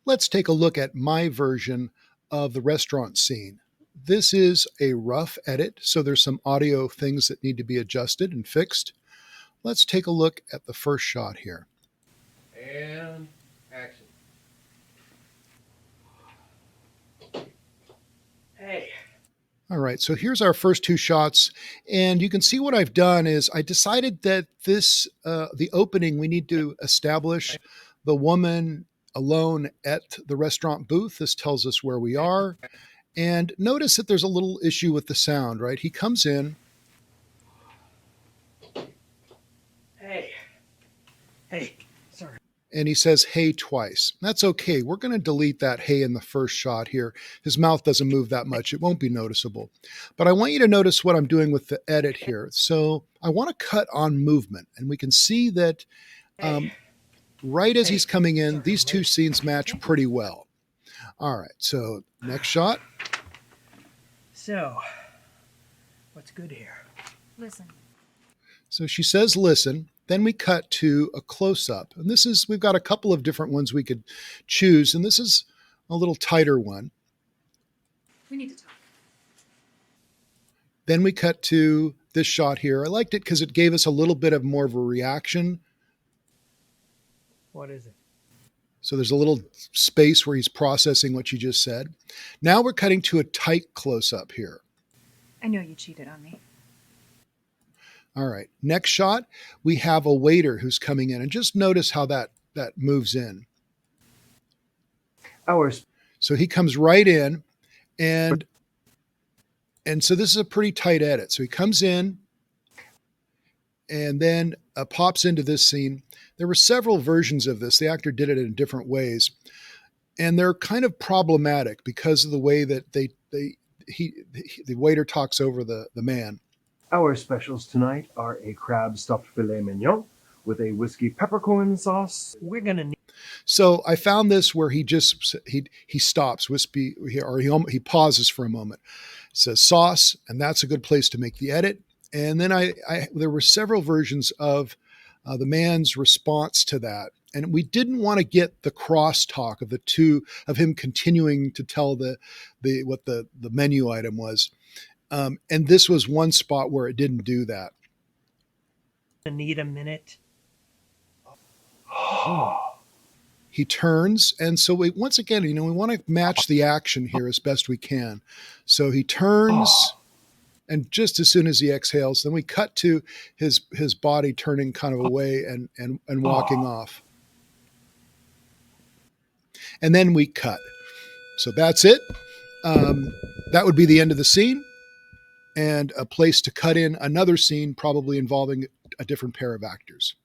Let's take a look at my version of the restaurant scene. This is a rough edit, so there's some audio things that need to be adjusted and fixed. Let's take a look at the first shot here. And action. Hey. All right, so here's our first two shots, and you can see what I've done is I decided that the opening, we need to establish the woman alone at the restaurant booth. This tells us where we are. And notice that there's a little issue with the sound, right? He comes in. Hey, sorry. And he says, hey, twice. That's okay. We're going to delete that hey in the first shot here. His mouth doesn't move that much. It won't be noticeable. But I want you to notice what I'm doing with the edit here. So I want to cut on movement. And we can see that right as he's coming in, these two scenes match pretty well. All right, so next shot. So, what's good here? Listen. So she says, listen. Then we cut to a close-up. And we've got a couple of different ones we could choose. And this is a little tighter one. We need to talk. Then we cut to this shot here. I liked it because it gave us a little bit of more of a reaction. What is it? So there's a little space where he's processing what you just said. Now we're cutting to a tight close-up here. I know you cheated on me. All right. Next shot, we have a waiter who's coming in. And just notice how that moves in. Hours. So he comes right in. And so this is a pretty tight edit. So he comes in and then pops into this scene. There were several versions of this. The actor did it in different ways. And they're kind of problematic because of the way that the waiter talks over the man. Our specials tonight are a crab stuffed filet mignon with a whiskey peppercorn sauce. We're gonna need. So I found this where he stops, he pauses for a moment, says sauce, and that's a good place to make the edit. And then there were several versions of the man's response to that, and we didn't want to get the crosstalk of the two of him continuing to tell what the menu item was. And this was one spot where it didn't do that. Need a minute. He turns, and so once again, we want to match the action here as best we can. So he turns, and just as soon as he exhales, then we cut to his body turning kind of away and walking off. And then we cut. So that's it. That would be the end of the scene. And a place to cut in another scene, probably involving a different pair of actors.